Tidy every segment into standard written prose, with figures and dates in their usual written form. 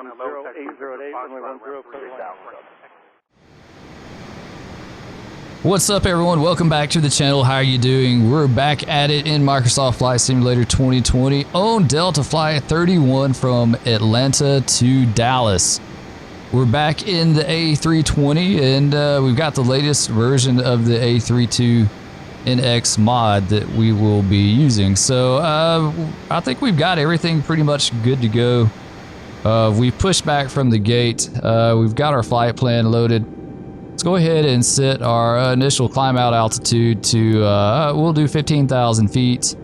1080 runway 10, clear down. What's up, everyone? Welcome back to the channel. How are you doing? We're back at it in Microsoft Flight Simulator 2020 on Delta Flight 31 from Atlanta to Dallas. We're back in the A320, and we've got the latest version of the A32nx mod that we will be using. So I think we've got everything pretty much good to go. We've pushed back from the gate. We've got our flight plan loaded. Let's go ahead and set our initial climb out altitude to, we'll do 15,000 feet.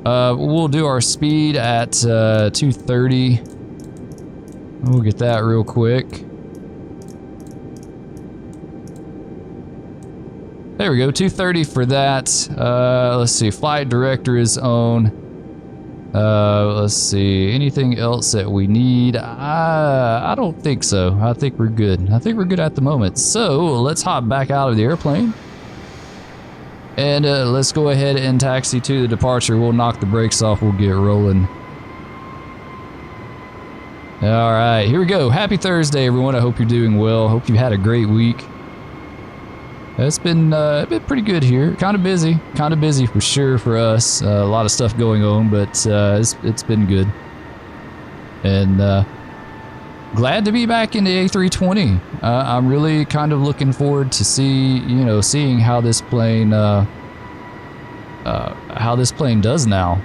We'll do our speed at 230. We'll get that real quick. There we go, 230 for that. Let's see, flight director is on. Let's see, anything else that we need? I don't think so. I think we're good. I think we're good at the moment. So let's hop back out of the airplane. And let's go ahead and taxi to the departure. We'll knock the brakes off. We'll get rolling. All right, here we go. Happy Thursday, everyone. I hope you're doing well. Hope you've had a great week. It's been pretty good here. Kind of busy for sure for us. A lot of stuff going on, but it's been good. And glad to be back in the A320. I'm really kind of looking forward to seeing how this plane does now.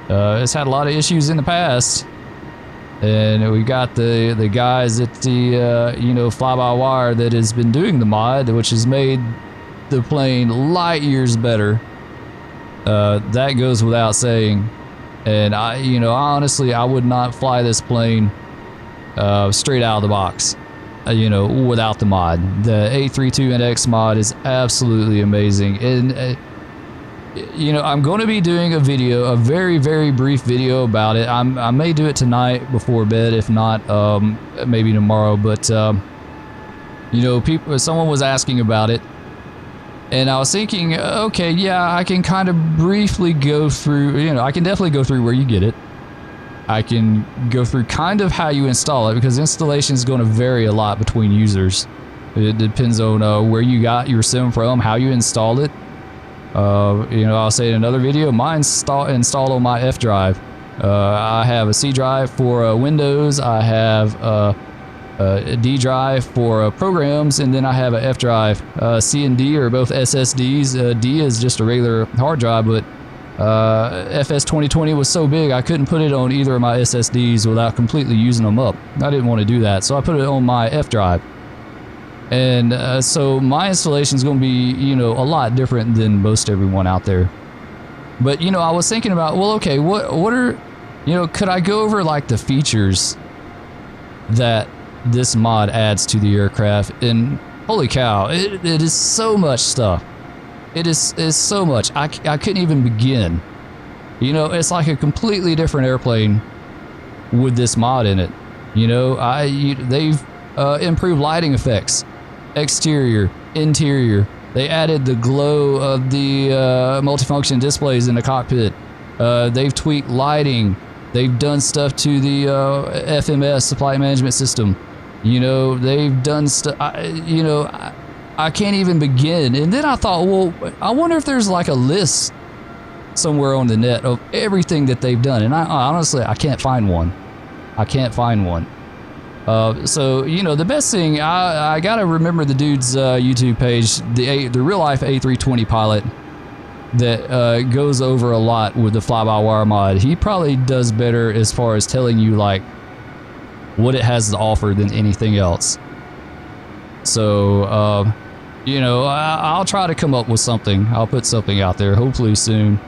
It's had a lot of issues in the past. And we got the guys at the fly-by-wire that has been doing the mod, which has made the plane light years better. That goes without saying. And I honestly would not fly this plane straight out of the box, without the mod. The A32nx mod is absolutely amazing. And I'm going to be doing a video, a very, very brief video about it. I may do it tonight before bed, if not, maybe tomorrow. But, someone was asking about it. And I was thinking, okay, yeah, I can kind of briefly go through, I can definitely go through where you get it. I can go through kind of how you install it, because installation is going to vary a lot between users. It depends on where you got your sim from, how you installed it. I'll say in another video, mine's installed on my F drive. I have a C drive for Windows, I have a D drive for programs, and then I have a F drive. C and D are both SSDs. D is just a regular hard drive, but FS2020 was so big I couldn't put it on either of my SSDs without completely using them up. I didn't want to do that, so I put it on my F drive. And so my installation is going to be, a lot different than most everyone out there. But, I was thinking about, well, okay, what are, could I go over like the features that this mod adds to the aircraft? And holy cow, it is so much stuff. It is so much. I couldn't even begin. It's like a completely different airplane with this mod in it. They've improved lighting effects. Exterior, interior. They added the glow of the multifunction displays in the cockpit. They've tweaked lighting. They've done stuff to the FMS, the flight management system. They've done stuff. I can't even begin. And then I thought, well, I wonder if there's like a list somewhere on the net of everything that they've done. And honestly, I can't find one. So, the best thing, I gotta remember the dude's YouTube page, the real life A320 pilot that goes over a lot with the fly-by-wire mod. He probably does better as far as telling you like what it has to offer than anything else. So, I'll try to come up with something. I'll put something out there, hopefully soon.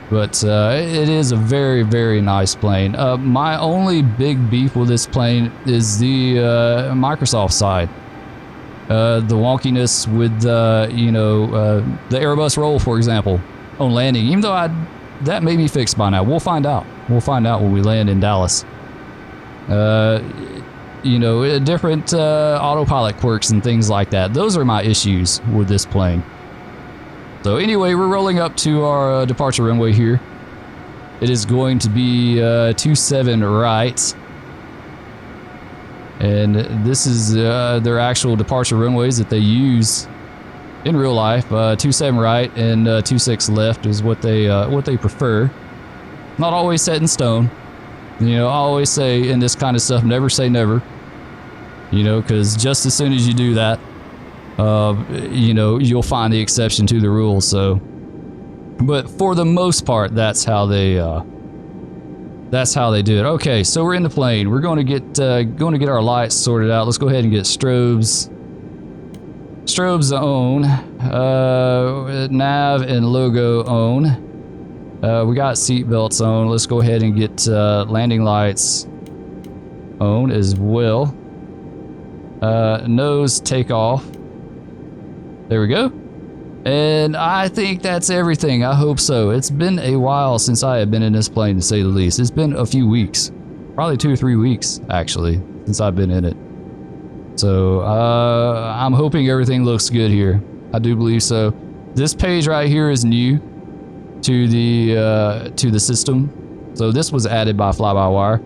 But it is a very, very nice plane. My only big beef with this plane is the Microsoft side. The wonkiness with, the Airbus roll, for example, on landing. Even though that may be fixed by now. We'll find out. We'll find out when we land in Dallas. Different autopilot quirks and things like that. Those are my issues with this plane. So anyway, we're rolling up to our departure runway here. It is going to be 27 right. And this is their actual departure runways that they use in real life. 27 right and 26 left is what they prefer. Not always set in stone. You know, I always say in this kind of stuff, never say never. You know, because just as soon as you do that, you know, you'll find the exception to the rule. So, but for the most part, that's how they do it. Okay, so we're in the plane. We're going to get our lights sorted out. Let's go ahead and get strobes. Strobes on. Nav and logo on. We got seat belts on. Let's go ahead and get landing lights on as well. Nose takeoff. There we go. And I think that's everything. I hope so. It's been a while since I have been in this plane, to say the least. It's been a few weeks. Probably 2 or 3 weeks, actually, since I've been in it. So, I'm hoping everything looks good here. I do believe so. This page right here is new to the system. So this was added by fly-by-wire.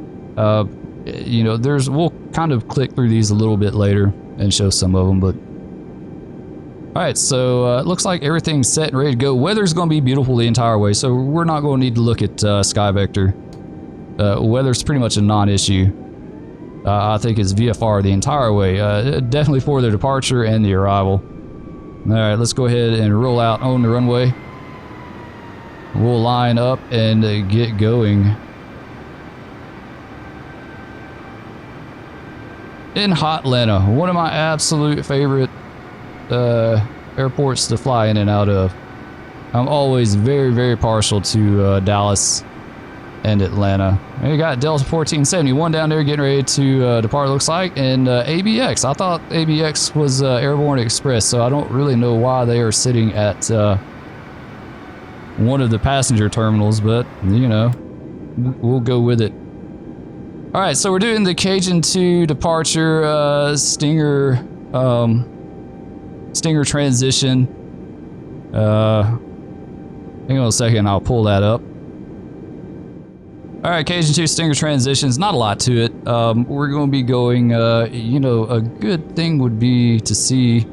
You know, we'll kind of click through these a little bit later and show some of them, but all right, so it looks like everything's set and ready to go. Weather's going to be beautiful the entire way, so we're not going to need to look at Sky Vector. Weather's pretty much a non-issue. I think it's VFR the entire way, definitely for the departure and the arrival. All right, let's go ahead and roll out on the runway. We'll line up and get going. In Hotlanta, one of my absolute favorite airports to fly in and out of. I'm always very, very partial to Dallas and Atlanta. And we got Delta 1471 down there getting ready to depart, looks like, and ABX. I thought ABX was Airborne Express, so I don't really know why they are sitting at one of the passenger terminals, but you know, we'll go with it. All right, so we're doing the Cajun 2 departure Stinger transition. Hang on a second, I'll pull that up. All right, Cajun 2 Stinger transitions, not a lot to it. We're going to be going, you know, a good thing would be to see,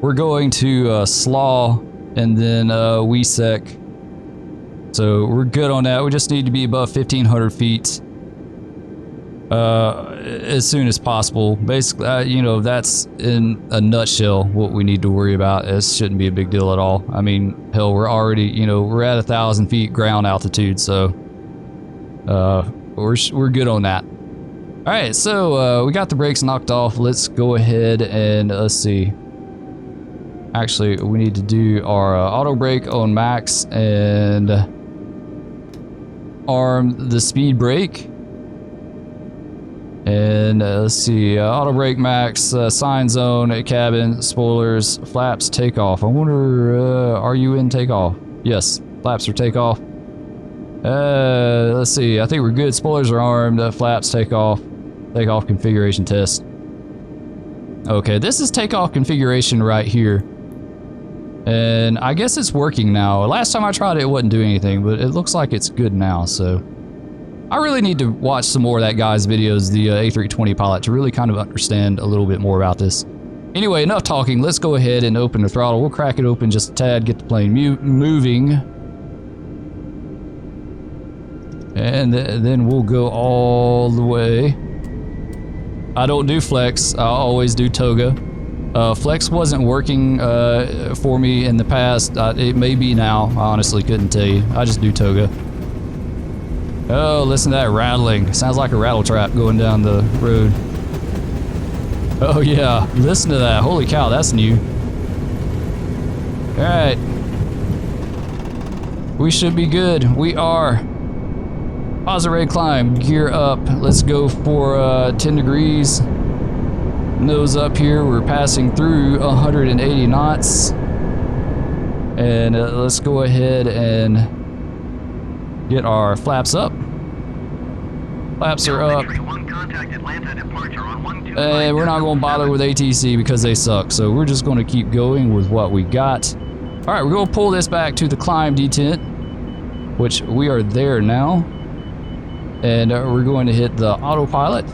we're going to SLAW and then WSEC. So we're good on that. We just need to be above 1,500 feet as soon as possible. Basically, you know, that's in a nutshell what we need to worry about. It shouldn't be a big deal at all. I mean, hell, we're already, you know, we're at 1,000 feet ground altitude, so we're good on that. All right, so we got the brakes knocked off. Let's go ahead and let's see. Actually, we need to do our auto brake on max and arm the speed brake. And let's see, auto brake max, sign zone, cabin, spoilers, flaps, takeoff. I wonder, are you in takeoff? Yes, flaps are takeoff. Let's see, I think we're good. Spoilers are armed, flaps, takeoff configuration test. Okay, this is takeoff configuration right here. And I guess it's working now. Last time I tried it, it wasn't doing anything, but it looks like it's good now, so. I really need to watch some more of that guy's videos, the A320 pilot, to really kind of understand a little bit more about this. Anyway, enough talking. Let's go ahead and open the throttle. We'll crack it open just a tad, get the plane moving. And then we'll go all the way. I don't do flex. I always do toga. Flex wasn't working for me in the past. It may be now. I honestly couldn't tell you. I just do toga. Oh, listen to that rattling. Sounds like a rattle trap going down the road. Oh yeah, listen to that. Holy cow, that's new. All right. We should be good. We are. Positive rate climb, gear up. Let's go for 10 degrees. Nose up here. We're passing through 180 knots. And let's go ahead and get our flaps up. Flaps are up. And we're not going to bother with ATC because they suck. So we're just going to keep going with what we got. All right, we're going to pull this back to the climb detent, which we are there now. And we're going to hit the autopilot.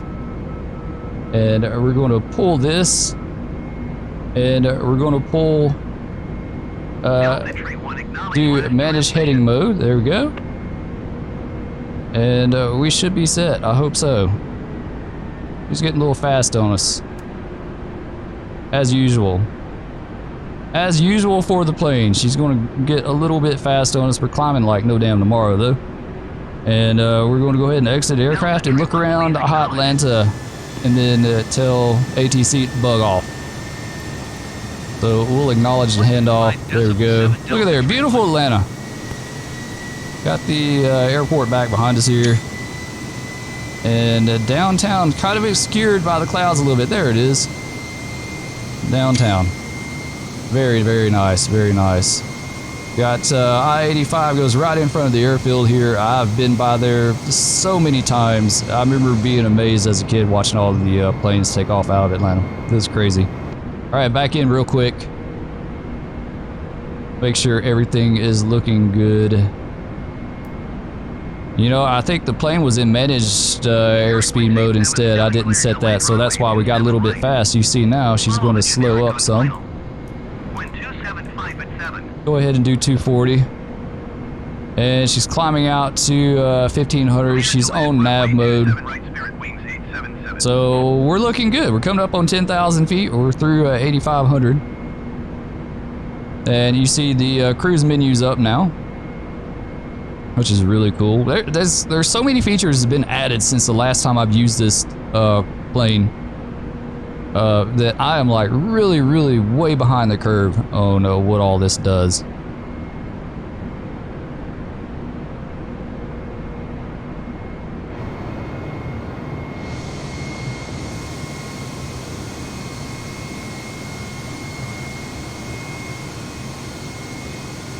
And we're going to pull this, and we're going to pull, do manage heading mode. There we go. And we should be set. I hope so. He's getting a little fast on us. As usual. As usual for the plane. She's going to get a little bit fast on us. We're climbing like no damn tomorrow though. And we're going to go ahead and exit the aircraft and look around Atlanta. And then tell ATC to bug off. So we'll acknowledge the handoff. There we go. Look at there. Beautiful Atlanta. Got the airport back behind us here. And downtown kind of obscured by the clouds a little bit. There it is. Downtown. Very, very nice. Very nice. Got I-85 goes right in front of the airfield here. I've been by there so many times. I remember being amazed as a kid watching all the planes take off out of Atlanta. This is crazy. All right, back in real quick. Make sure everything is looking good. You know, I think the plane was in managed airspeed mode instead. I didn't set that, so that's why we got a little bit fast. You see now she's going to slow up some. Go ahead and do 240. And she's climbing out to 1500. She's on nav mode. So we're looking good. We're coming up on 10,000 feet. We're through 8,500. And you see the cruise menus up now, which is really cool. There's so many features that have been added since the last time I've used this plane that I am like really, really way behind the curve on what all this does.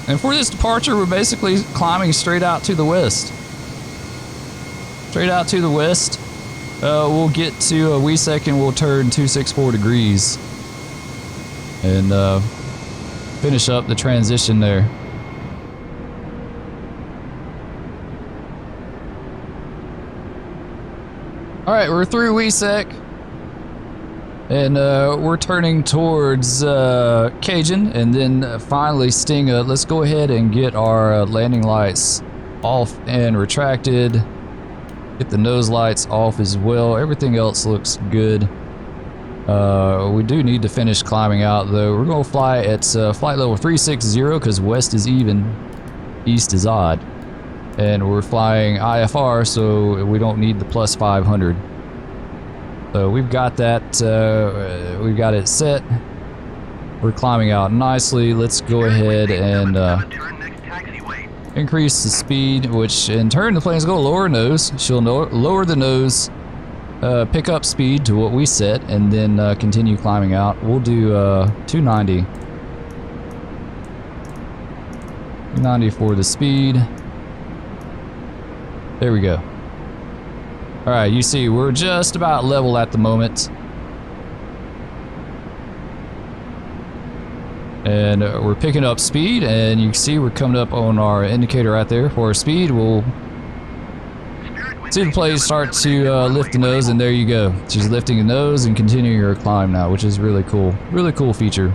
And for this departure, we're basically climbing straight out to the west. Straight out to the west. We'll get to WESEC and we'll turn 264 degrees. And finish up the transition there. Alright, we're through WESEC. And we're turning towards Cajun and then finally Stinga. Let's go ahead and get our landing lights off and retracted. Get the nose lights off as well. Everything else looks good. We do need to finish climbing out though. We're going to fly at flight level 360 because west is even, east is odd. And we're flying IFR, so we don't need the plus 500. So we've got that, we've got it set. We're climbing out nicely. Let's go ahead and increase the speed, which in turn the plane's going to lower nose. She'll lower the nose, pick up speed to what we set, and then continue climbing out. We'll do 290. 290 for the speed. There we go. Alright, you see we're just about level at the moment. And we're picking up speed, and you can see we're coming up on our indicator right there for our speed. We'll see the plane start to lift the nose, and there you go. She's lifting the nose and continuing her climb now, which is really cool. Really cool feature.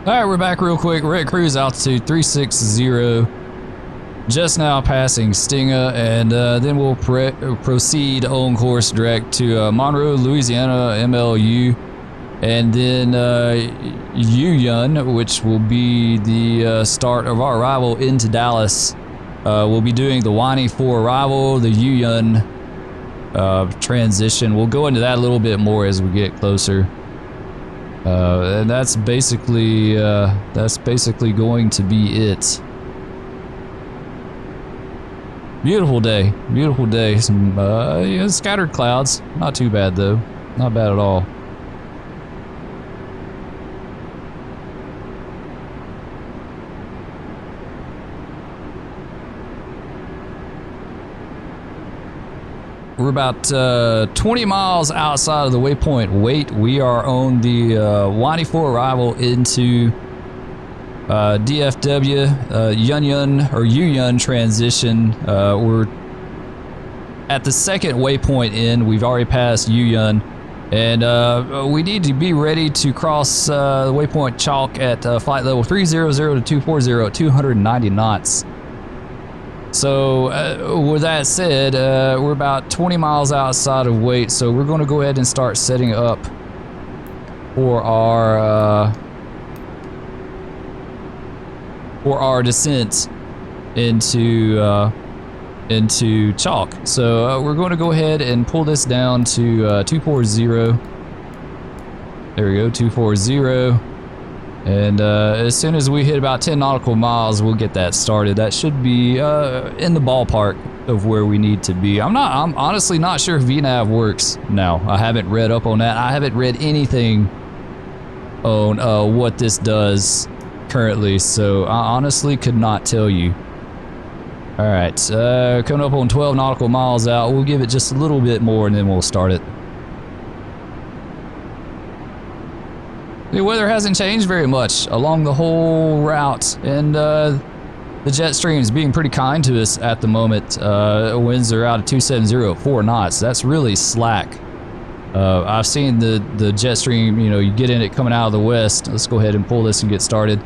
Alright, we're back real quick. We're at cruise altitude 360. Just now passing Stinga, and then we'll proceed on course direct to Monroe, Louisiana, MLU, and then Uyun, which will be the start of our arrival into Dallas. We'll be doing the Wani for arrival, the Uyun transition. We'll go into that a little bit more as we get closer. And that's basically going to be it. Beautiful day, beautiful day. Some scattered clouds, not too bad though, not bad at all. we're about 20 miles outside of the waypoint wait. We are on the Wani 4 arrival into DFW, Yunyun or Yuyun transition. We're at the second waypoint in. We've already passed Yuyun, and we need to be ready to cross the waypoint Chalk at flight level 300 to 240 at 290 knots. So with that said, we're about 20 miles outside of wait, so we're going to go ahead and start setting up for our descent into Chalk. So we're going to go ahead and pull this down to 240. There we go, 240. And as soon as we hit about 10 nautical miles, we'll get that started. That should be in the ballpark of where we need to be. I'm honestly not sure if VNAV works now. I haven't read up on that. I haven't read anything on what this does currently, so I honestly could not tell you. All right, coming up on 12 nautical miles out. We'll give it just a little bit more and then we'll start it. The weather hasn't changed very much along the whole route, and the jet stream is being pretty kind to us at the moment. Winds are out at 270 at 4 knots. That's really slack. I've seen the jet stream, you know, you get in it coming out of the west. Let's go ahead and pull this and get started.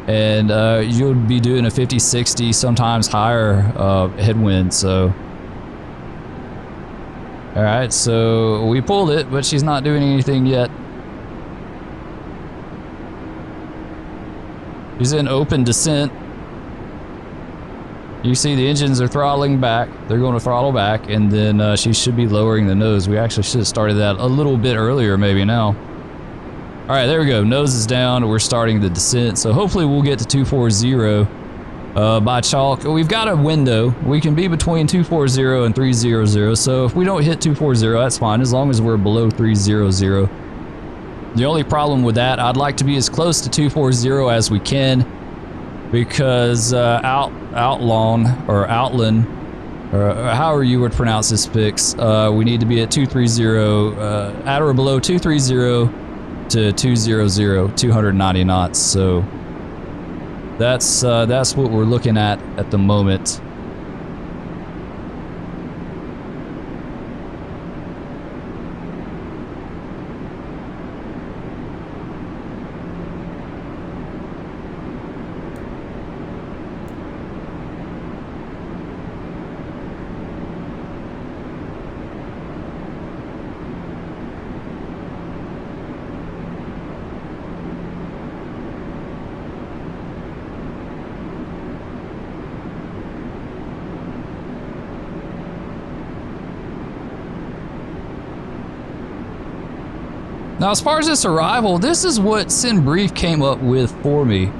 And you'll be doing a 50, 60, sometimes higher headwind, so. All right, so we pulled it, but she's not doing anything yet. She's in open descent. You see the engines are throttling back. They're going to throttle back, and then she should be lowering the nose. We actually should have started that a little bit earlier, maybe now. All right, there we go. Nose is down. We're starting the descent, so hopefully we'll get to 240 by Chalk. We've got a window. We can be between 240 and 300, so if we don't hit 240, that's fine, as long as we're below 300. The only problem with that, I'd like to be as close to 240 as we can, because Outland, or however you would pronounce this fix, we need to be at 230, at or below 230 to 200, 290 knots. So that's what we're looking at the moment. Now, as far as this arrival, this is what SendBrief came up with for me.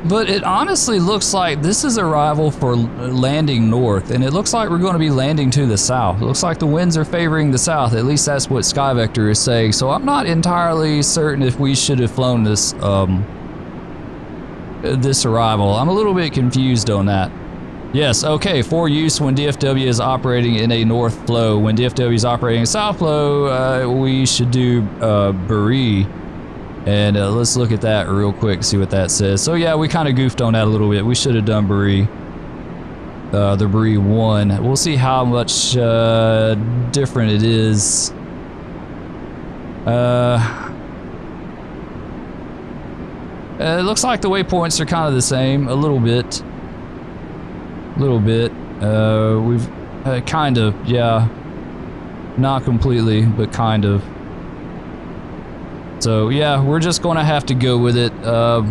But it honestly looks like this is arrival for landing north, and it looks like we're going to be landing to the south. It looks like the winds are favoring the south. At least that's what SkyVector is saying. So I'm not entirely certain if we should have flown this this arrival. I'm a little bit confused on that. Yes, okay, for use when DFW is operating in a north flow. When DFW is operating in south flow, we should do Buri. And let's look at that real quick, see what that says. So yeah, we kind of goofed on that a little bit. We should have done Buri. The Buri 1. We'll see how much different it is. It looks like the waypoints are kind of the same, a little bit. We've kind of, yeah, not completely, but kind of. So yeah, we're just going to have to go with it. I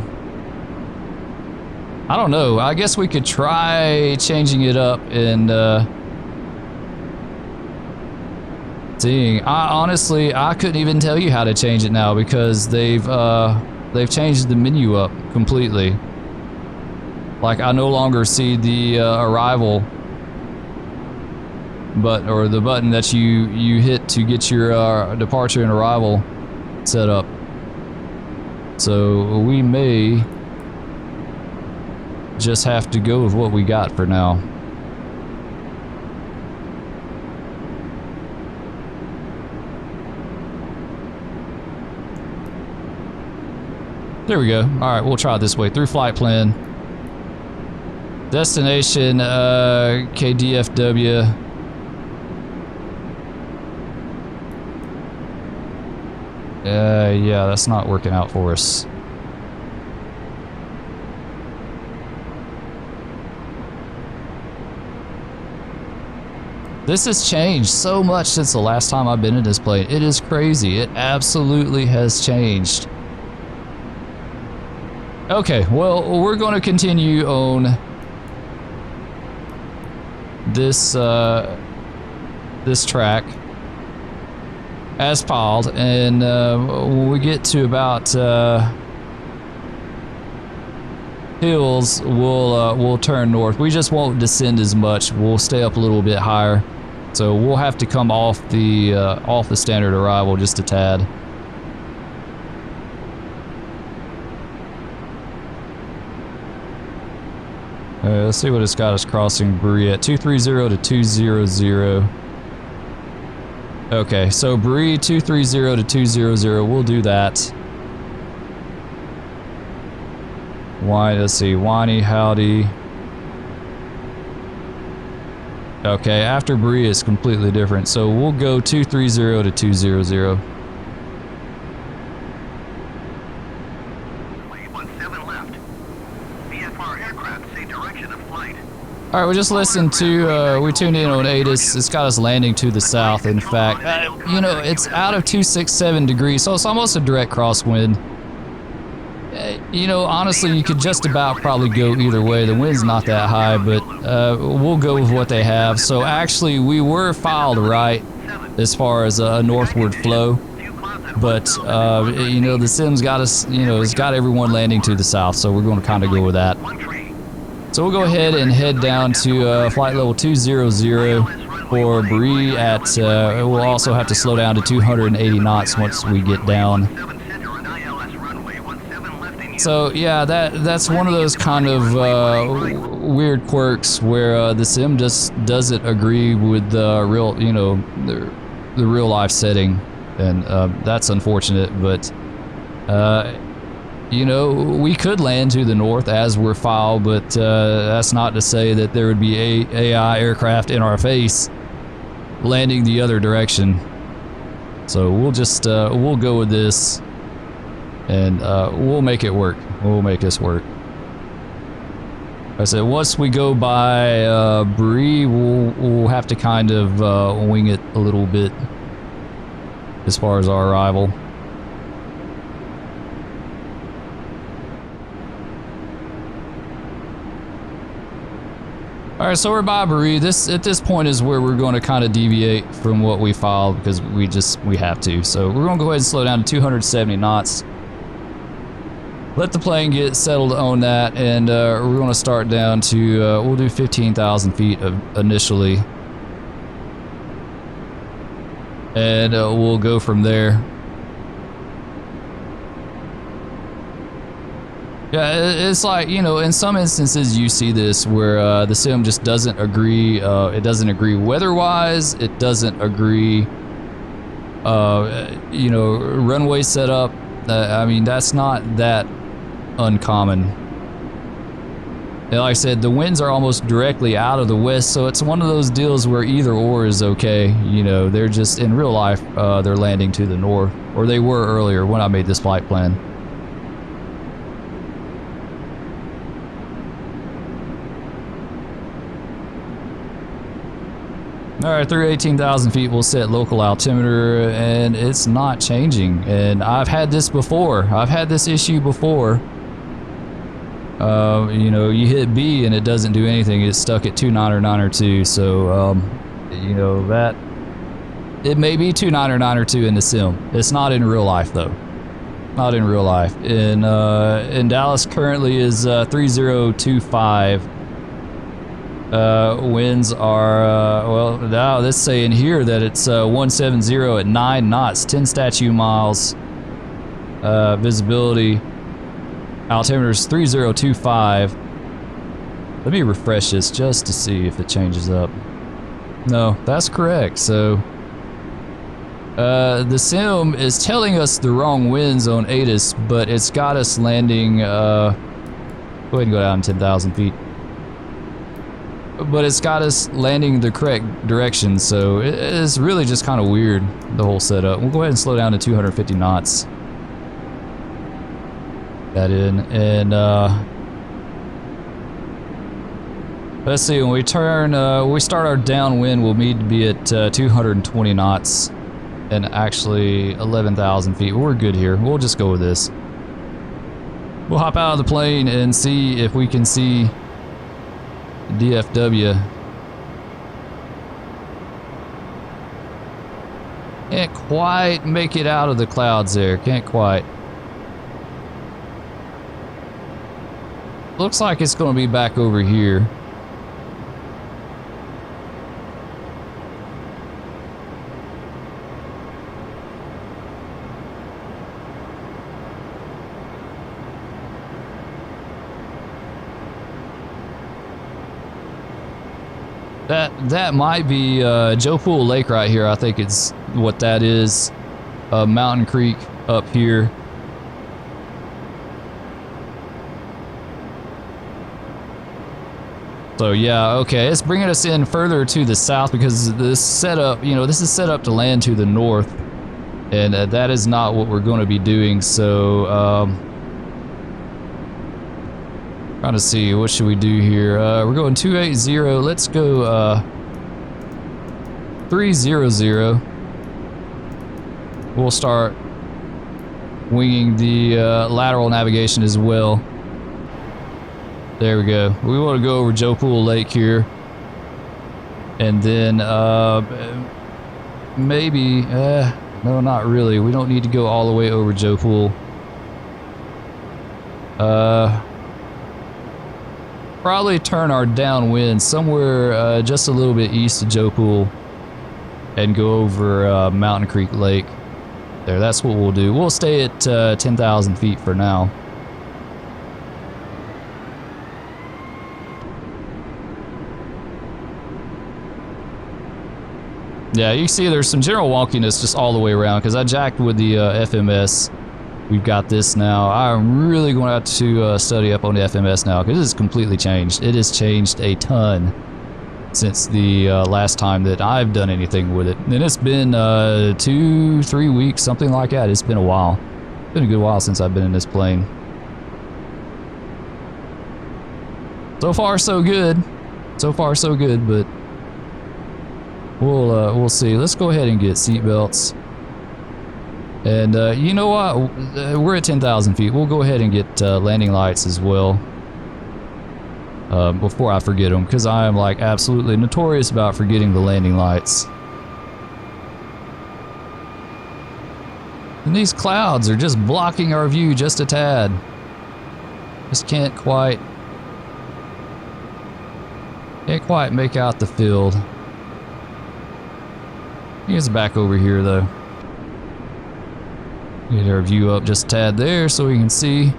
don't know, I guess we could try changing it up and seeing. Honestly, I couldn't even tell you how to change it now, because they've changed the menu up completely. Like, I no longer see the arrival or the button that you hit to get your departure and arrival set up. So we may just have to go with what we got for now. There we go. All right, we'll try it this way. Through flight plan. Destination, KDFW. Yeah, that's not working out for us. This has changed so much since the last time I've been in this plane. It is crazy. It absolutely has changed. Okay, well, we're going to continue on this this track as piled, and when we get to about hills, we'll turn north. We just won't descend as much. We'll stay up a little bit higher, so we'll have to come off the standard arrival just a tad. Let's see what it's got us crossing Bree at. 230 to 200. Okay, so Bree 230 to 200. We'll do that. Let's see. Whiny Howdy. Okay, after Bree it's completely different. So we'll go 230 to 200. Alright, we just listened to, we tuned in on ATIS. It's got us landing to the south, in fact. You know, it's out of 267 degrees, so it's almost a direct crosswind. You know, honestly, you could just about probably go either way. The wind's not that high, but we'll go with what they have. So actually, we were filed right as far as a northward flow. But, you know, the sim's got us, you know, it's got everyone landing to the south, so we're going to kind of go with that. So we'll go ahead and head down to flight level 200 for Bree at, we'll also have to slow down to 280 knots once we get down. So yeah, that's one of those kind of weird quirks where the sim just doesn't agree with the real, you know, the real life setting, and that's unfortunate, but you know, we could land to the north as we're filed, but that's not to say that there would be AI aircraft in our face landing the other direction. So we'll just, we'll go with this, and we'll make it work. We'll make this work. Like I said, once we go by Bree, we'll have to kind of wing it a little bit as far as our arrival. All right, so we're by Bree. At this point is where we're going to kind of deviate from what we filed because we have to. So we're going to go ahead and slow down to 270 knots. Let the plane get settled on that, and we're going to start down to, we'll do 15,000 feet initially. And we'll go from there. Yeah, it's like, you know, in some instances you see this where the sim just doesn't agree. It doesn't agree weather-wise. It doesn't agree, you know, runway setup. I mean, that's not that uncommon. And like I said, the winds are almost directly out of the west, so it's one of those deals where either or is okay. You know, they're just, in real life, they're landing to the north, or they were earlier when I made this flight plan. All right, through 18,000 feet, we'll set local altimeter, and it's not changing. And I've had this before. I've had this issue before. You know, you hit B and it doesn't do anything. It's stuck at 29 or 9 or 2. So, you know, that it may be 29 or 9 or 2 in the sim. It's not in real life though. Not in real life. In Dallas currently is 3025. Winds are, well, now this saying here that it's 170 at 9 knots, 10 statute miles. Visibility, altimeter is 3025. Let me refresh this just to see if it changes up. No, that's correct. So, The sim is telling us the wrong winds on ATIS, but it's got us landing, go ahead and go down 10,000 feet. But it's got us landing the correct direction, so it's really just kind of weird, the whole setup. We'll go ahead and slow down to 250 knots. That in, and let's see, when we turn, we start our downwind, we'll need to be at 220 knots. And actually 11,000 feet. We're good here. We'll just go with this. We'll hop out of the plane and see if we can see DFW. Can't quite make it out of the clouds there. Can't quite. Looks like it's going to be back over here. That might be Joe Pool Lake right here. I think it's what that is. Mountain Creek up here. So yeah, okay, it's bringing us in further to the south because this setup, you know, this is set up to land to the north, and that is not what we're going to be doing. So trying to see, what should we do here? We're going 280. Let's go 300. We'll start winging the lateral navigation as well. There we go. We want to go over Joe Pool Lake here. And then maybe, no, not really. We don't need to go all the way over Joe Pool. Probably turn our downwind somewhere just a little bit east of Joe Pool and go over Mountain Creek Lake. There, that's what we'll do. We'll stay at 10,000 feet for now. Yeah, you see there's some general wonkiness just all the way around because I jacked with the FMS. We've got this now. I'm really going to have to study up on the FMS now because it's completely changed. It has changed a ton since the last time that I've done anything with it. And it's been 2-3 weeks, something like that. It's been a while. It's been a good while since I've been in this plane. So far, so good. So far, so good, but we'll see. Let's go ahead and get seatbelts. And you know what? We're at 10,000 feet. We'll go ahead and get landing lights as well. Before I forget them, because I am like absolutely notorious about forgetting the landing lights. And these clouds are just blocking our view just a tad. Just can't quite make out the field. Here's back over here though. Get our view up just a tad there so we can see.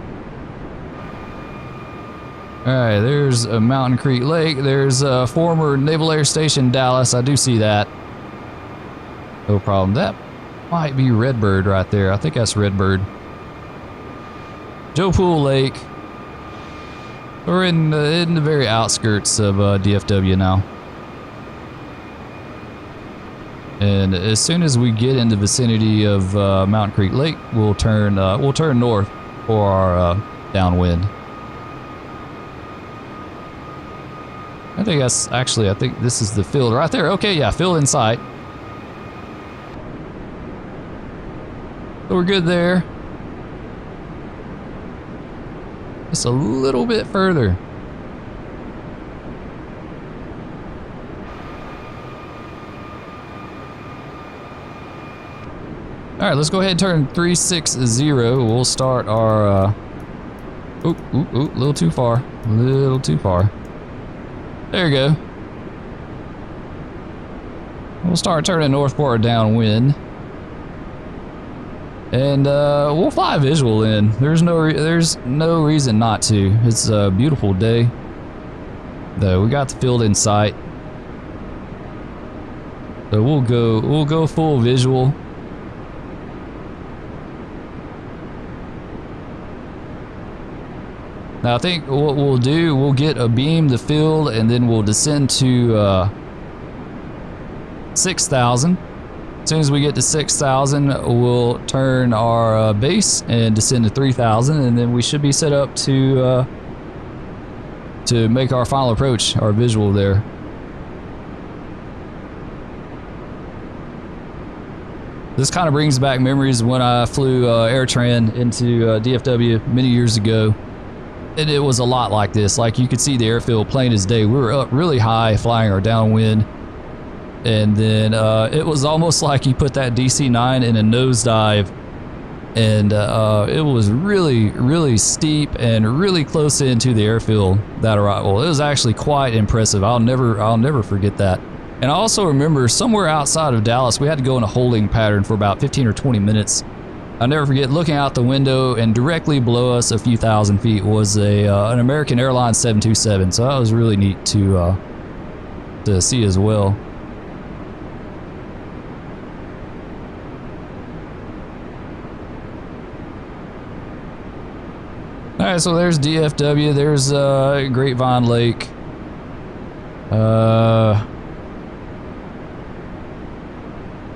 Alright, there's a Mountain Creek Lake. There's a former Naval Air Station Dallas. I do see that. No problem. That might be Redbird right there. I think that's Redbird. Joe Pool Lake. We're in the very outskirts of DFW now. And as soon as we get in the vicinity of Mountain Creek Lake, we'll turn north for our downwind. I think that's actually, I think this is the field right there. Okay, yeah, field in sight. So we're good there. Just a little bit further. All right, let's go ahead and turn 360. We'll start our, a little too far, a little too far. There you go. We'll start turning north for our downwind. And we'll fly visual in. There's no reason not to. It's a beautiful day. Though we got the field in sight. So we'll go full visual. Now I think what we'll do, we'll get a beam to field and then we'll descend to 6,000. As soon as we get to 6,000, we'll turn our base and descend to 3,000, and then we should be set up to make our final approach, our visual there. This kind of brings back memories when I flew AirTran into DFW many years ago. And it was a lot like this. Like, you could see the airfield plain as day. We were up really high flying our downwind. And then it was almost like you put that DC-9 in a nosedive. And it was really, really steep and really close into the airfield, that arrival. It was actually quite impressive. I'll never forget that. And I also remember somewhere outside of Dallas, we had to go in a holding pattern for about 15 or 20 minutes. I'll never forget looking out the window, and directly below us a few thousand feet was an American Airlines 727. So that was really neat to see as well. All right, so there's DFW. There's Grapevine Lake.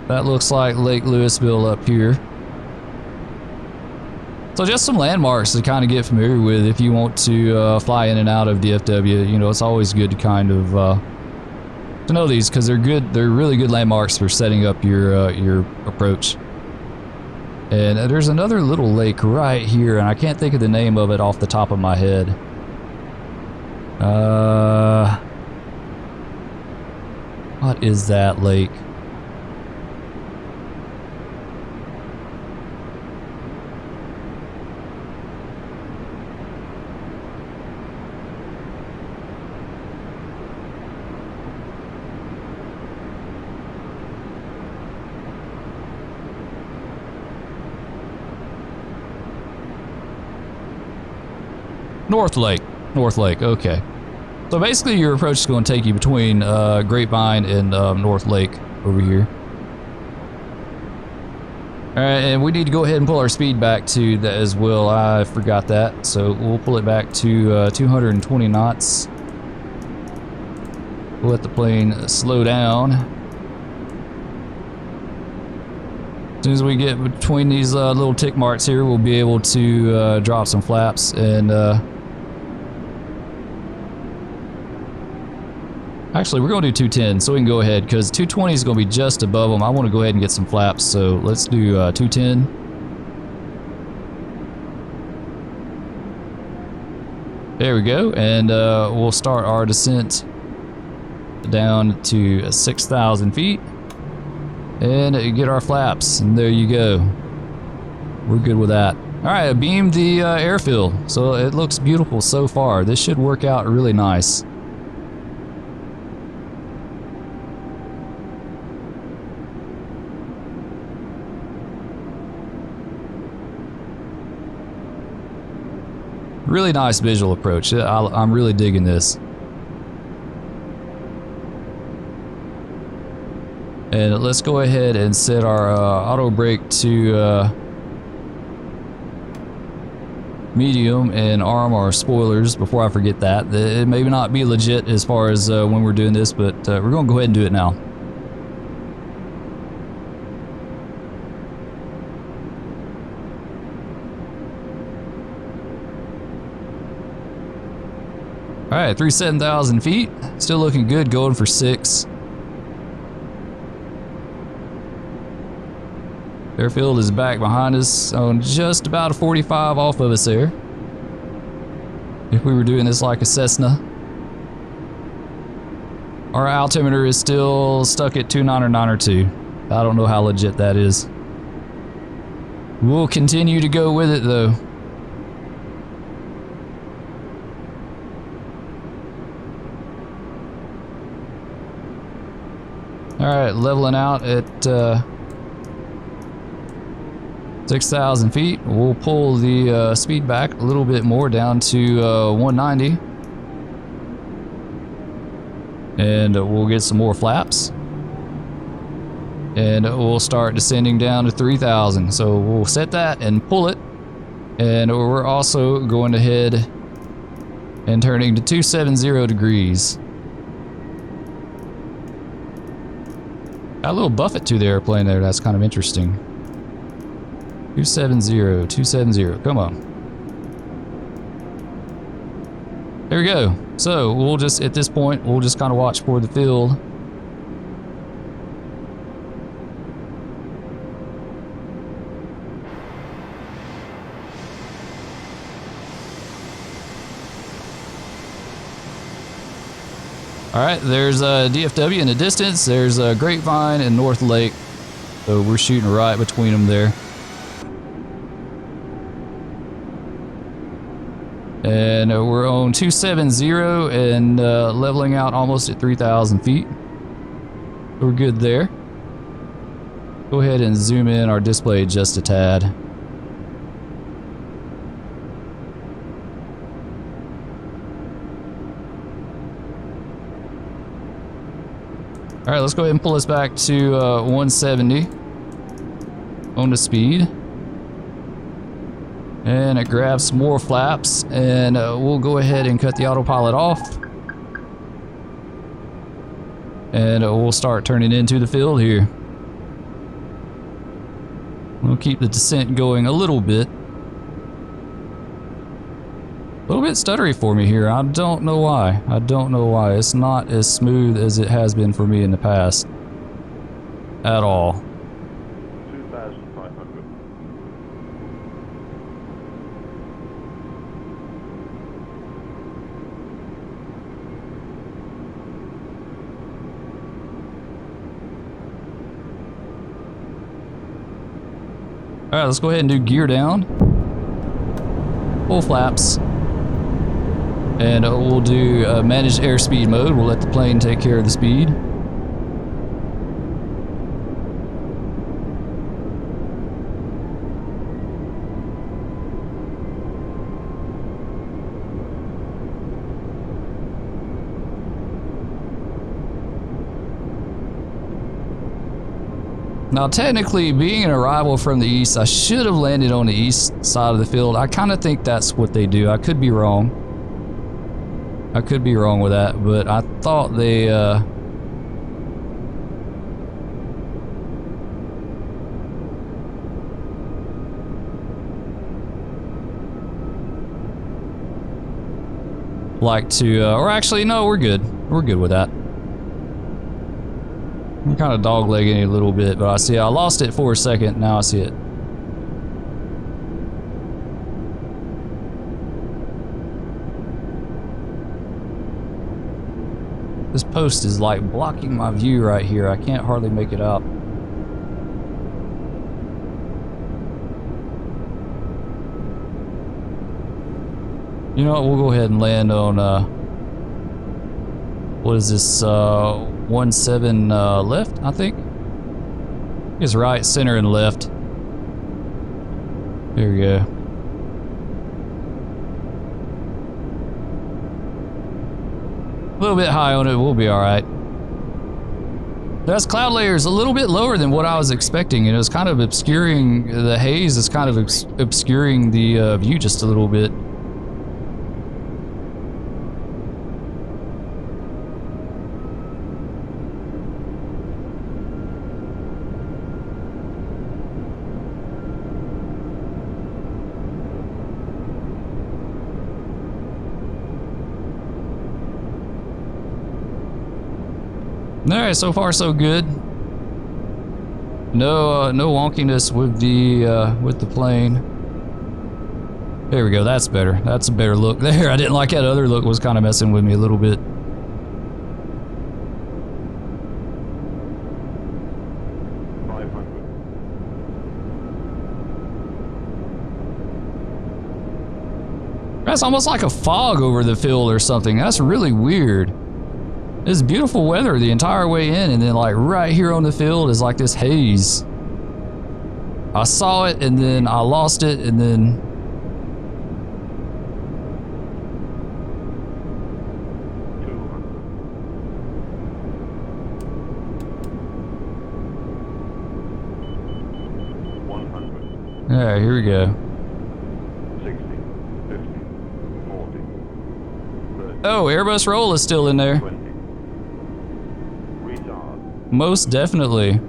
That looks like Lake Louisville up here. So just some landmarks to kind of get familiar with if you want to fly in and out of DFW. You know, it's always good to kind of to know these, because they're good. They're really good landmarks for setting up your approach. And there's another little lake right here, and I can't think of the name of it off the top of my head. What is that lake? North Lake, okay. So basically your approach is going to take you between Grapevine and North Lake over here. Alright, and we need to go ahead and pull our speed back to that as well. I forgot that, so we'll pull it back to 220 knots. We'll let the plane slow down. As soon as we get between these little tick marks here, we'll be able to drop some flaps and actually, we're going to do 210, so we can go ahead, because 220 is going to be just above them. I want to go ahead and get some flaps, so let's do 210. There we go, and we'll start our descent down to 6,000 feet, and get our flaps, and there you go. We're good with that. All right, I beamed the airfield, so it looks beautiful so far. This should work out really nice. Really nice visual approach. I'm really digging this. And let's go ahead and set our auto brake to medium and arm our spoilers before I forget that. It may not be legit as far as when we're doing this, but we're going to go ahead and do it now. Alright, 37,000 feet. Still looking good, going for 6. Airfield is back behind us on just about a 45 off of us there. If we were doing this like a Cessna. Our altimeter is still stuck at 299 I don't know how legit that is. We'll continue to go with it though. Alright, leveling out at 6,000 feet. We'll pull the speed back a little bit more down to 190. And we'll get some more flaps. And we'll start descending down to 3,000. So we'll set that and pull it. And we're also going to head and turning to 270 degrees. Got a little buffet to the airplane there, that's kind of interesting. 270, 270, come on. There we go. So we'll just, at this point, we'll just kind of watch for the field. All right, there's DFW in the distance. There's Grapevine and North Lake. So we're shooting right between them there. And we're on 270 and leveling out almost at 3,000 feet. We're good there. Go ahead and zoom in our display just a tad. All right, let's go ahead and pull this back to 170 on the speed. And it grabs some more flaps, and we'll go ahead and cut the autopilot off. And we'll start turning into the field here. We'll keep the descent going a little bit. A little bit stuttery for me here. I don't know why. I don't know why. It's not as smooth as it has been for me in the past. At all. 2,500. All right, let's go ahead and do gear down. Full flaps. And we'll do managed airspeed mode. We'll let the plane take care of the speed. Now, technically, being an arrival from the east, I should have landed on the east side of the field. I kind of think that's what they do. I could be wrong. I could be wrong with that, but I thought they, like to, or actually, no, we're good. We're good with that. I'm kind of doglegging it a little bit, but I see I lost it for a second. Now I see it. This post is like blocking my view right here. I can't hardly make it out. You know what? We'll go ahead and land on, what is this, 17 left, I think? It's right, center, and left. There we go. A little bit high on it, we'll be alright. That's cloud layers a little bit lower than what I was expecting, and it was kind of obscuring, the haze is kind of obscuring the view just a little bit. Alright, so far so good. No wonkiness with the plane. There we go, that's better. That's a better look there. I didn't like that other look, was kind of messing with me a little bit. That's almost like a fog over the field or something. That's really weird. It's beautiful weather the entire way in, and then like right here on the field is like this haze. I saw it and then I lost it and then... Alright, here we go. 60, 50, 40. Oh, Airbus roll is still in there. Most definitely.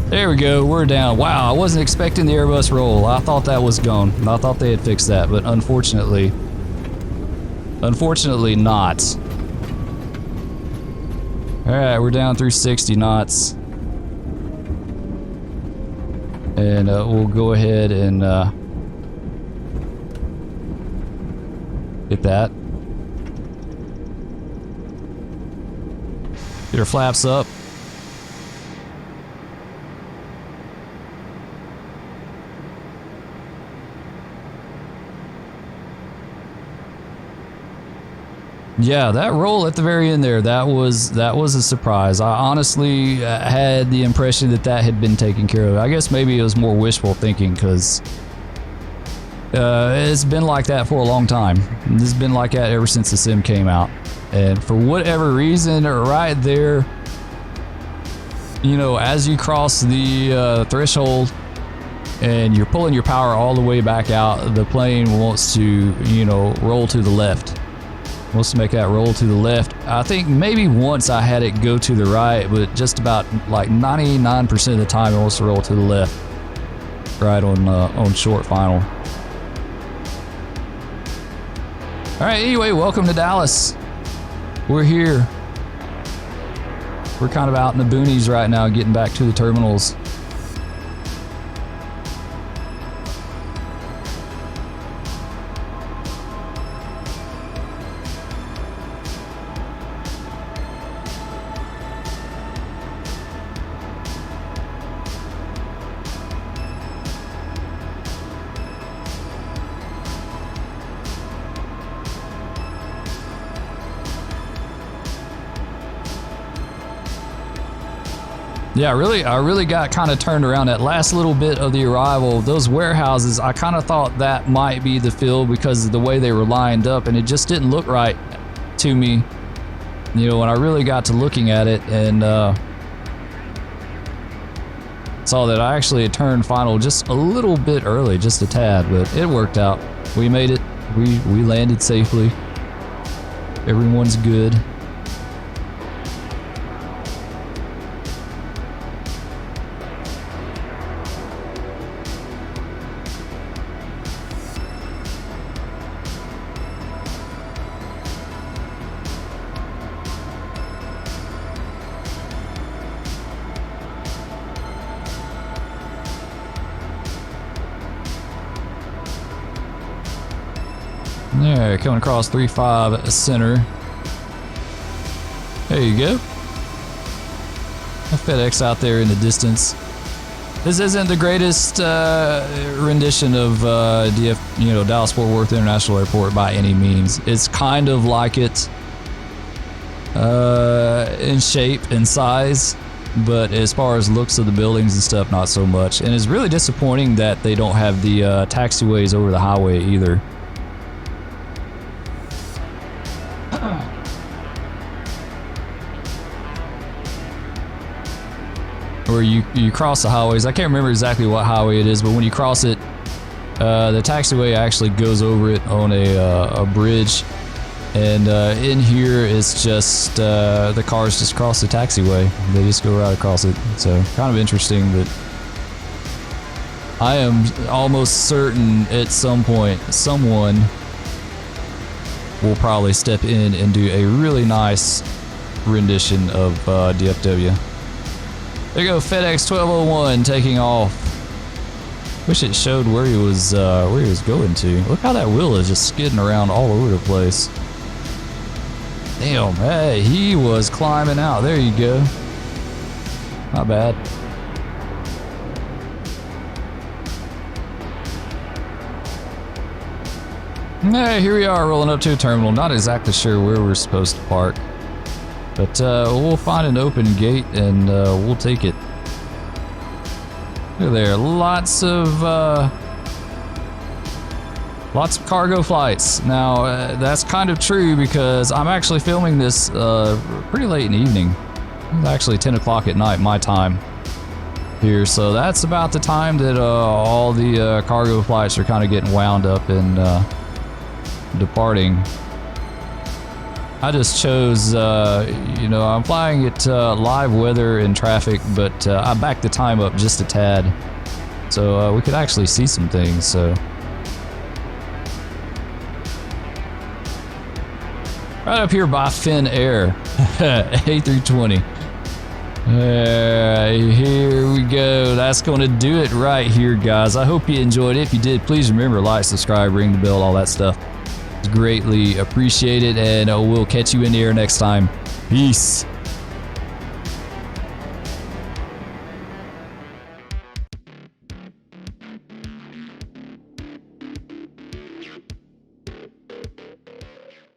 There we go, we're down. Wow, I wasn't expecting the Airbus roll. I thought that was gone. I thought they had fixed that, but unfortunately not. All right, we're down through 60 knots. And we'll go ahead and hit that. Get our flaps up. Yeah, that roll at the very end there, that was a surprise. I honestly had the impression that that had been taken care of. I guess maybe it was more wishful thinking because it's been like that for a long time. It's been like that ever since the sim came out. And for whatever reason, right there, you know, as you cross the threshold and you're pulling your power all the way back out, the plane wants to, you know, roll to the left. Wants to make that roll to the left. I think maybe once I had it go to the right, but just about like 99% of the time it wants to roll to the left. Right on short final. All right, anyway, welcome to Dallas. We're here. We're kind of out in the boonies right now, getting back to the terminals. Yeah, I really got kind of turned around that last little bit of the arrival. Those warehouses, I kind of thought that might be the fill because of the way they were lined up, and it just didn't look right to me. You know, when I really got to looking at it and saw that I actually had turned final just a little bit early, just a tad, but it worked out. We made it. We landed safely. Everyone's good. There, coming across 3-5 center. There you go. A FedEx out there in the distance. This isn't the greatest rendition of Dallas Fort Worth International Airport by any means. It's kind of like it in shape and size, but as far as looks of the buildings and stuff, not so much. And it's really disappointing that they don't have the taxiways over the highway either. Where you cross the highways. I can't remember exactly what highway it is, but when you cross it, the taxiway actually goes over it on a bridge, and in here it's just the cars just cross the taxiway. They just go right across it. So kind of interesting, but I am almost certain at some point someone will probably step in and do a really nice rendition of DFW. There you go, FedEx 1201 taking off. Wish it showed where he was going to. Look how that wheel is just skidding around all over the place. Damn, hey, he was climbing out. There you go. Not bad. Hey, here we are rolling up to a terminal. Not exactly sure where we're supposed to park, but we'll find an open gate and we'll take it. Look there, lots of cargo flights. Now that's kind of true because I'm actually filming this pretty late in the evening. It's actually 10 o'clock at night my time here, so that's about the time that all the cargo flights are kind of getting wound up and departing. I just chose, you know, I'm flying at live weather and traffic, but I backed the time up just a tad, so we could actually see some things. So right up here by Fin Air, A3220. Here we go. That's going to do it right here, guys. I hope you enjoyed it. If you did, please remember, like, subscribe, ring the bell, all that stuff. It's greatly appreciated, and we'll catch you in the air next time. Peace.